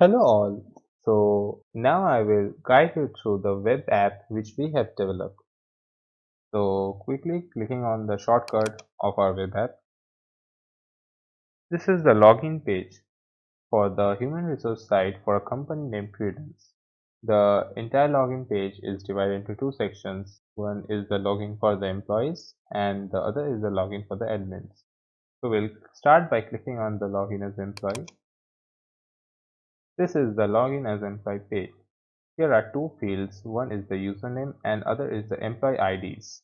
Hello all. So now I will guide you through the web app which we have developed. So quickly clicking on the shortcut of our web app. This is the login page for the human resource site for a company named Credence. The entire login page is divided into two sections. One is the login for the employees and the other is the login for the admins. So we'll start by clicking on the login as employee. This is the login as employee page. Here are two fields, one is the username and other is the employee IDs.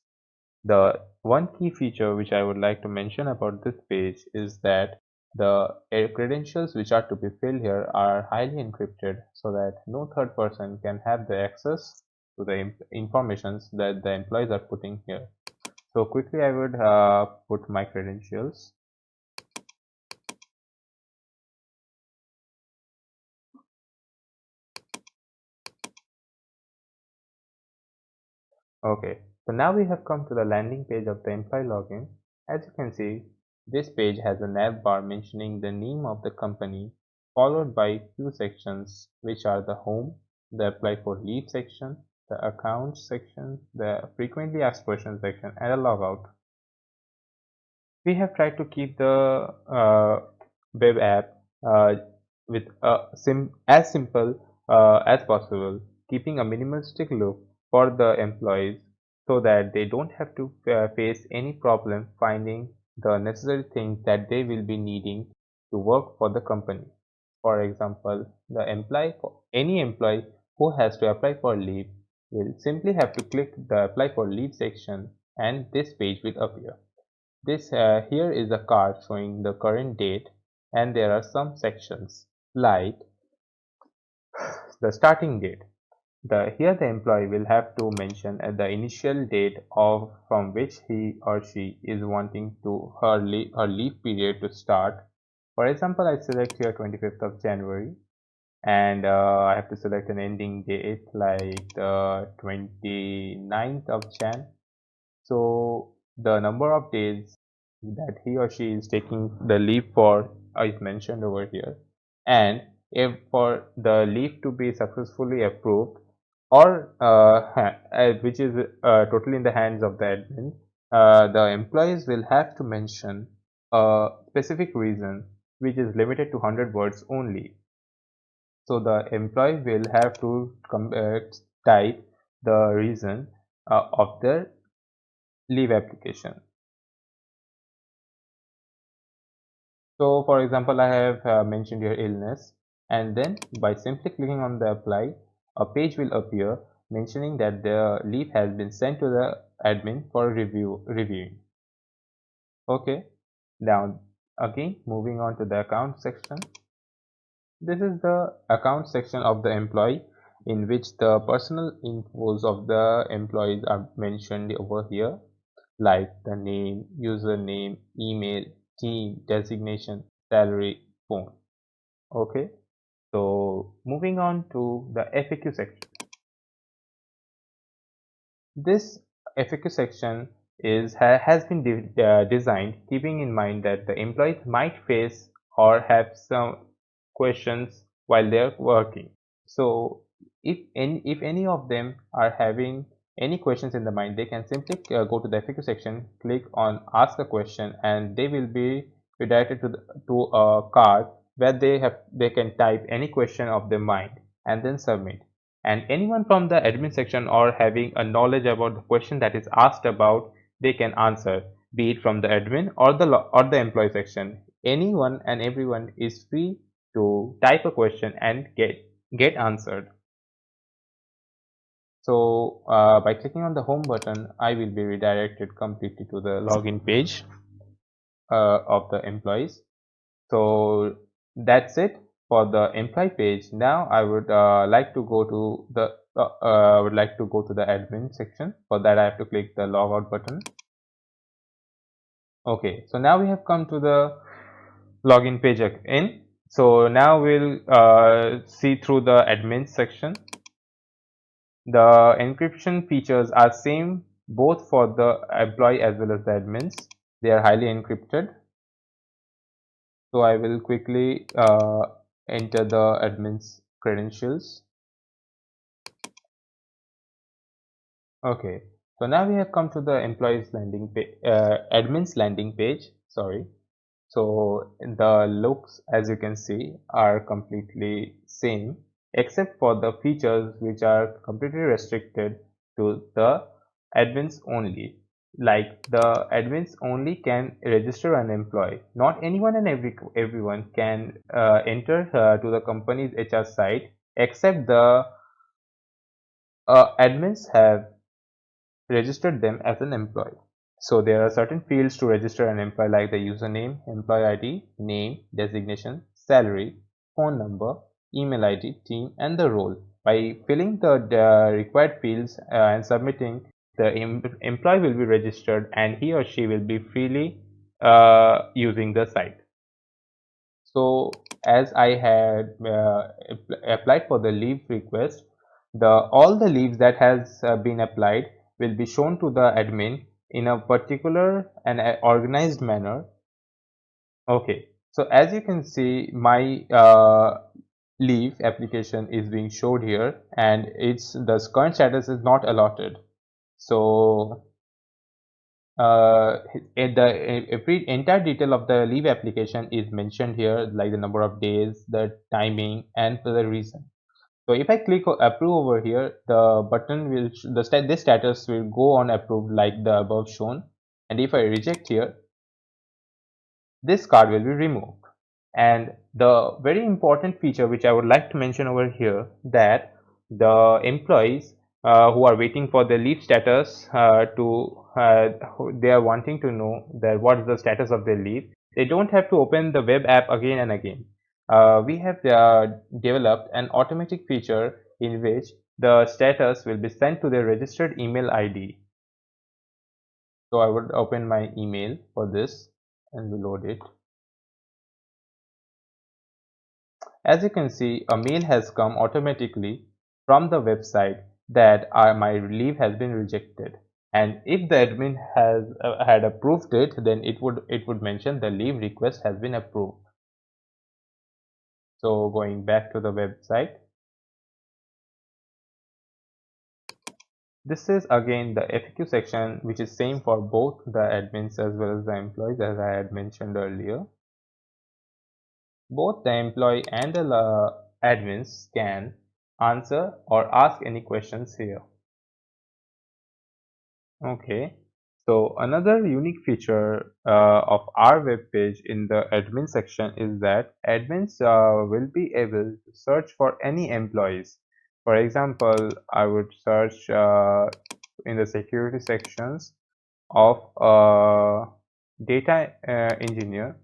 The one key feature which I would like to mention about this page is that the credentials which are to be filled here are highly encrypted so that no third person can have the access to the informations that the employees are putting here. So quickly I would put my credentials. Okay, so now we have come to the landing page of the employee login. As you can see, this page has a nav bar mentioning the name of the company, followed by few sections which are the home, the apply for leave section, the accounts section, the frequently asked questions section, and a logout. We have tried to keep the web app with as simple as possible, keeping a minimalistic look for the employees so that they don't have to face any problem finding the necessary things that they will be needing to work for the company. For example, any employee who has to apply for leave will simply have to click the apply for leave section and this page will appear. This here is a card showing the current date and there are some sections like the starting date. Here the employee will have to mention at the initial date of from which he or she is wanting to her leave period to start. For example, I select here 25th of January and I have to select an ending date like the 29th of Jan. So the number of days that he or she is taking the leave for is mentioned over here, and if for the leave to be successfully approved or which is totally in the hands of the admin, the employees will have to mention a specific reason which is limited to 100 words only. So the employee will have to type the reason of their leave application. So for example, I have mentioned here illness, and then by simply clicking on the apply, a page will appear mentioning that the leave has been sent to the admin for reviewing. Okay, now again moving on to the account section. This is the account section of the employee in which the personal infos of the employees are mentioned over here, like the name, username, email, team, designation, salary, phone. Okay, so moving on to the FAQ section. This FAQ section has been designed keeping in mind that the employees might face or have some questions while they're working. So if any of them are having any questions in the mind, they can simply go to the FAQ section, click on ask a question, and they will be redirected to a card where they can type any question of their mind and then submit. And anyone from the admin section or having a knowledge about the question that is asked about, they can answer, be it from the admin or the employee section. Anyone and everyone is free to type a question and get answered. So by clicking on the home button, I will be redirected completely to the login page of the employees. So that's it for the employee page. Now I would like to go to the admin section. For that I have to click the logout button. Okay, so now we have come to the login page again. So now we'll see through the admin section. The encryption features are same both for the employee as well as the admins. They are highly encrypted. So I will quickly enter the admin's credentials. Okay, so now we have come to the employees landing page, admin's landing page. Sorry. So the looks, as you can see, are completely same except for the features which are completely restricted to the admins only. Like the admins only can register an employee. Not anyone and everyone can enter to the company's HR site except the admins have registered them as an employee. So there are certain fields to register an employee like the username, employee ID, name, designation, salary, phone number, email ID, team and the role. By filling the required fields and submitting, the employee will be registered and he or she will be freely using the site. So as I had applied for the leave request, all the leaves that has been applied will be shown to the admin in a particular and organized manner. Okay, so as you can see, my leave application is being showed here, and the current status is not allotted. So every entire detail of the leave application is mentioned here, like the number of days, the timing, and the reason. So if I click approve over here, the button will this status will go on approved like the above shown, and if I reject here, this card will be removed. And the very important feature which I would like to mention over here, that the employees who are waiting for the leave status they are wanting to know that what is the status of their leave. They don't have to open the web app again and again. We have developed an automatic feature in which the status will be sent to their registered email ID. So I would open my email for this and reload it. As you can see, a mail has come automatically from the website that my leave has been rejected. And if the admin has had approved it, then it would mention the leave request has been approved. So going back to the website, this is again the FAQ section, which is same for both the admins as well as the employees, as I had mentioned earlier. Both the employee and the admins can answer or ask any questions here. Okay, so another unique feature of our web page in the admin section is that admins will be able to search for any employees. For example, I would search in the security sections of a data engineer.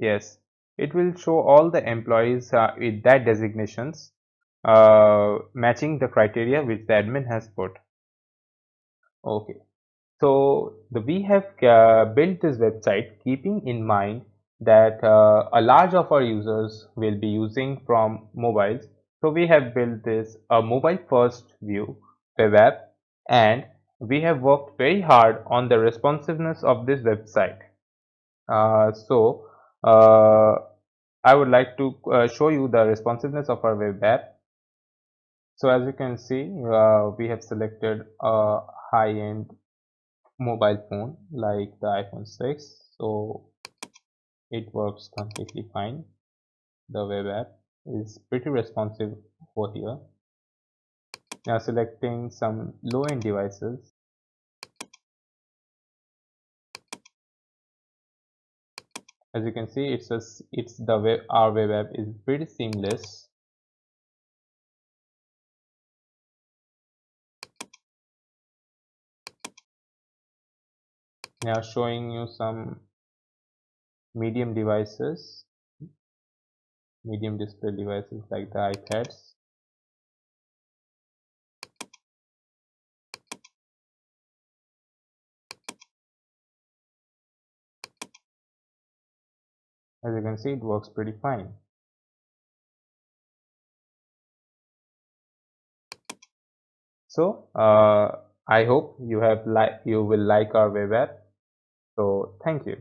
Yes, it will show all the employees with that designations matching the criteria which the admin has put. Okay. So we have built this website keeping in mind that a large of our users will be using from mobiles. So we have built this a mobile first view web app, and we have worked very hard on the responsiveness of this website. So I would like to show you the responsiveness of our web app. So as you can see, we have selected a high-end mobile phone like the iPhone 6, so it works completely fine. The web app is pretty responsive over here. Now selecting some low-end devices, as you can see, our web app is pretty seamless. Now showing you some medium devices, medium display devices like the iPads. As you can see, it works pretty fine. So I hope you will like our web app. So thank you.